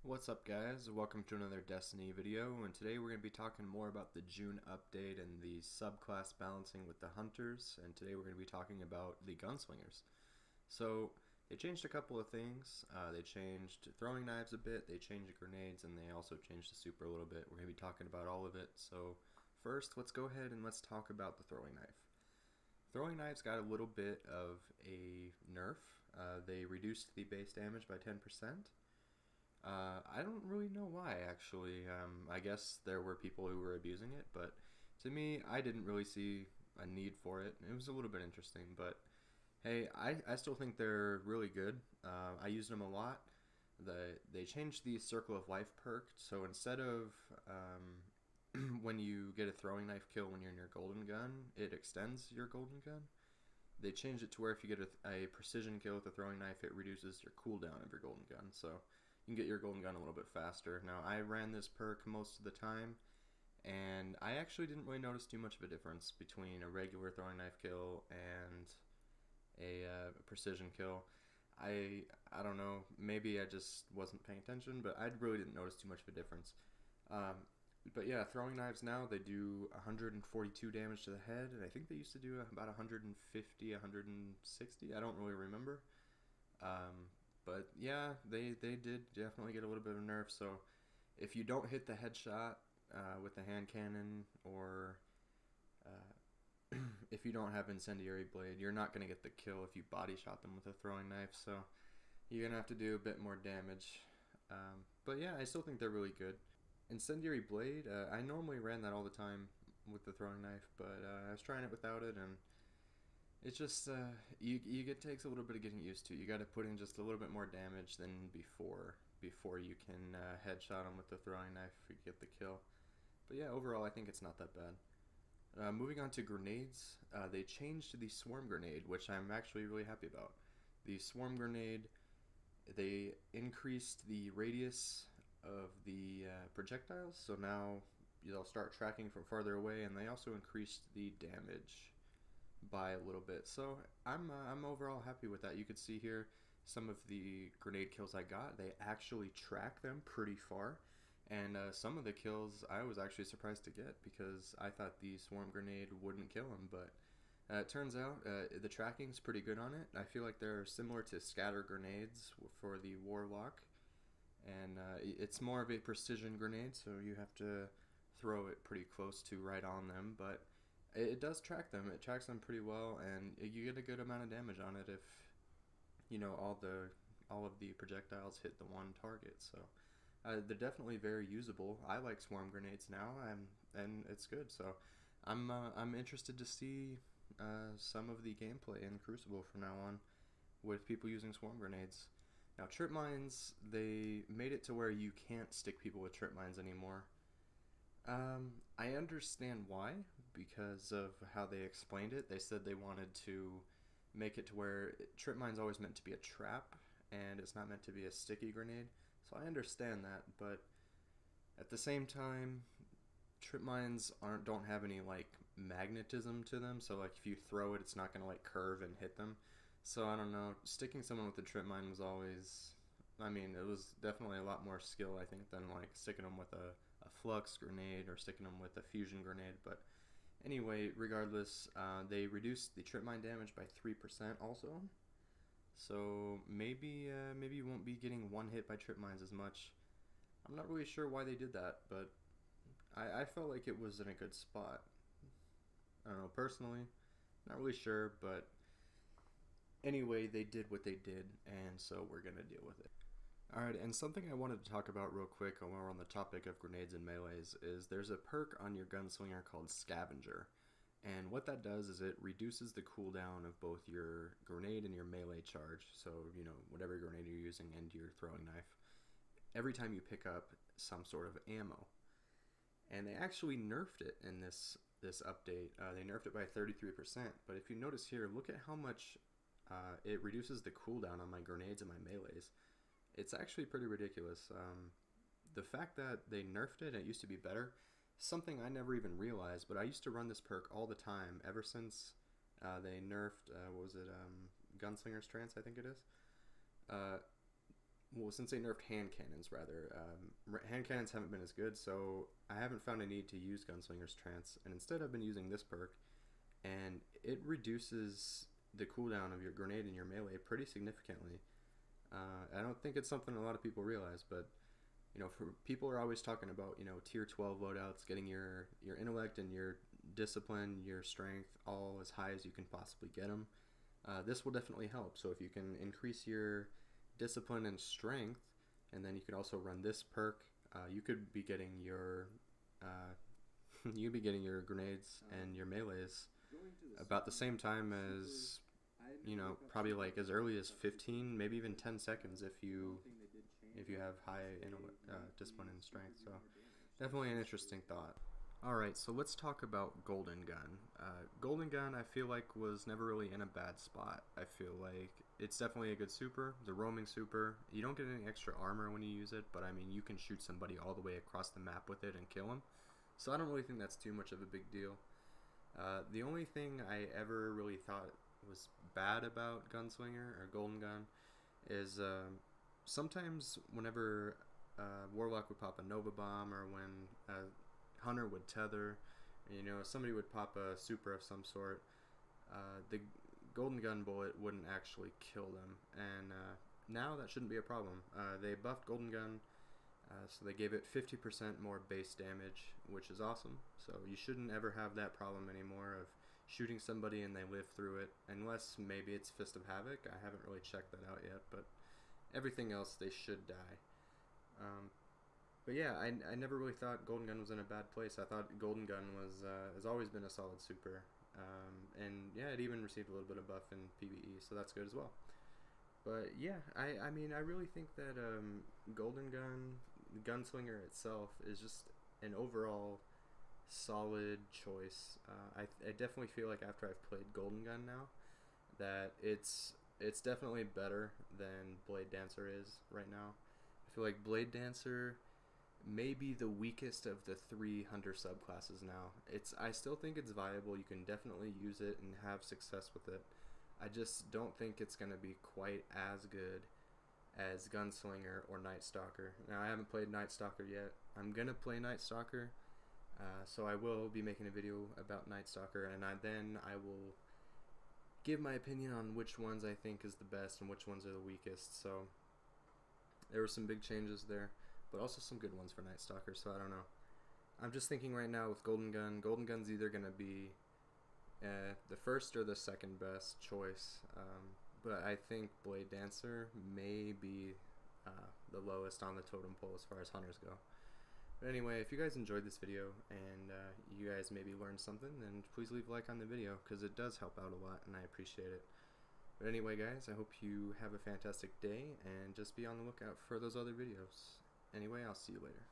What's up guys, welcome to another Destiny video, and today we're going to be talking more about the June update and the subclass balancing with the Hunters, and today we're going to be talking about the Gunslingers. So they changed a couple of things. They changed throwing knives a bit, they changed grenades, and they also changed the super a little bit. We're going to be talking about all of it. So first, let's go ahead and let's talk about the throwing knife. Throwing knives got a little bit of a nerf. They reduced the base damage by 10%. I don't really know why, actually. I guess there were people who were abusing it, but to me, I didn't really see a need for it. It was a little bit interesting, but hey, I still think they're really good. I used them a lot. They changed the Circle of Life perk, so instead of when you get a throwing knife kill when you're in your golden gun, it extends your golden gun. They changed it to where if you get a precision kill with a throwing knife, it reduces your cooldown of your golden gun, so you can get your golden gun a little bit faster. Now, I ran this perk most of the time, and I actually didn't really notice too much of a difference between a regular throwing knife kill and a precision kill. I don't know, maybe I just wasn't paying attention, but I really didn't notice too much of a difference. But yeah, throwing knives now, they do 142 damage to the head, and I think they used to do about 150, 160, I don't really remember. But yeah, they did definitely get a little bit of a nerf, so if you don't hit the headshot with the hand cannon, or if you don't have Incendiary Blade, you're not going to get the kill if you body shot them with a throwing knife, so you're going to have to do a bit more damage. But yeah, I still think they're really good. Incendiary Blade, I normally ran that all the time with the throwing knife, but I was trying it without it, and it's just, it takes a little bit of getting used to. You got to put in just a little bit more damage than before you can headshot them with the throwing knife to get the kill. But yeah, overall I think it's not that bad. Moving on to grenades, they changed the Swarm Grenade, which I'm actually really happy about. The Swarm Grenade, they increased the radius of the projectiles, so now they'll start tracking from farther away, and they also increased the damage by a little bit. So I'm overall happy with that. You could see here some of the grenade kills I got. They actually track them pretty far, and some of the kills I was actually surprised to get because I thought the Swarm Grenade wouldn't kill them, but it turns out the tracking's pretty good on it. I feel like they're similar to scatter grenades for the Warlock, and it's more of a precision grenade, so you have to throw it pretty close to right on them, but it does track them. It tracks them pretty well, and you get a good amount of damage on it if all of the projectiles hit the one target. So they're definitely very usable. I like swarm grenades now, and it's good. So I'm interested to see some of the gameplay in Crucible from now on with people using swarm grenades. Now, trip mines, they made it to where you can't stick people with trip mines anymore. I understand why, because of how they explained it. They said they wanted to make it to where trip mine's always meant to be a trap, and it's not meant to be a sticky grenade. So I understand that, but at the same time, trip mines don't have any like magnetism to them. So like if you throw it, it's not gonna like curve and hit them. So I don't know. Sticking someone with a trip mine was always, I mean, it was definitely a lot more skill, I think, than like sticking them with a flux grenade or sticking them with a fusion grenade. But anyway, regardless, they reduced the trip mine damage by 3% also. So maybe you won't be getting one hit by trip mines as much. I'm not really sure why they did that, but I felt like it was in a good spot. I don't know, personally, not really sure, but anyway, they did what they did, and so we're gonna deal with it. Alright, and something I wanted to talk about real quick while we're on the topic of grenades and melees is there's a perk on your gunslinger called Scavenger. And what that does is it reduces the cooldown of both your grenade and your melee charge, so, whatever grenade you're using and your throwing knife, every time you pick up some sort of ammo. And they actually nerfed it in this update. They nerfed it by 33%, but if you notice here, look at how much it reduces the cooldown on my grenades and my melees. It's actually pretty ridiculous. The fact that they nerfed it, and it used to be better, something I never even realized, but I used to run this perk all the time ever since they nerfed, Gunslinger's Trance, I think it is. well, since they nerfed hand cannons, rather, hand cannons haven't been as good, so I haven't found a need to use Gunslinger's Trance, and instead I've been using this perk, and it reduces the cooldown of your grenade and your melee pretty significantly. I don't think it's something a lot of people realize, but for people are always talking about tier 12 loadouts, getting your intellect and your discipline, your strength all as high as you can possibly get them. This will definitely help. So if you can increase your discipline and strength, and then you could also run this perk, you could be getting your you could be getting your grenades and your melees about the same time as probably like as early as 15, maybe even 10 seconds if you have high discipline and strength. So definitely an interesting thought. Alright, so let's talk about Golden Gun. Golden Gun I feel like was never really in a bad spot. I feel like it's definitely a good super. It's a roaming super. You don't get any extra armor when you use it, but I mean you can shoot somebody all the way across the map with it and kill them. So I don't really think that's too much of a big deal. The only thing I ever really thought was bad about Gunslinger or Golden Gun is sometimes whenever Warlock would pop a Nova Bomb, or when Hunter would tether, somebody would pop a super of some sort, the Golden Gun bullet wouldn't actually kill them, and now that shouldn't be a problem. They buffed Golden Gun, so they gave it 50% more base damage, which is awesome. So you shouldn't ever have that problem anymore of shooting somebody and they live through it, unless maybe it's Fist of Havoc. I haven't really checked that out yet, but everything else they should die. But yeah, I never really thought Golden Gun was in a bad place. I thought Golden Gun has always been a solid super, and yeah, it even received a little bit of buff in PvE, so that's good as well. But yeah, I mean I really think that Golden Gun, Gunslinger itself, is just an overall solid choice. I definitely feel like after I've played Golden Gun now, that it's definitely better than Blade Dancer is right now. I feel like Blade Dancer may be the weakest of the three Hunter subclasses now. I still think it's viable. You can definitely use it and have success with it. I just don't think it's going to be quite as good as Gunslinger or Night Stalker. Now, I haven't played Night Stalker yet. I'm going to play Night Stalker, so I will be making a video about Night Stalker, and then I will give my opinion on which ones I think is the best and which ones are the weakest. So there were some big changes there, but also some good ones for Night Stalker, so I don't know. I'm just thinking right now with Golden Gun, Golden Gun's either going to be the first or the second best choice, but I think Blade Dancer may be the lowest on the totem pole as far as hunters go. But anyway, if you guys enjoyed this video and you guys maybe learned something, then please leave a like on the video, because it does help out a lot and I appreciate it. But anyway guys, I hope you have a fantastic day, and just be on the lookout for those other videos. Anyway, I'll see you later.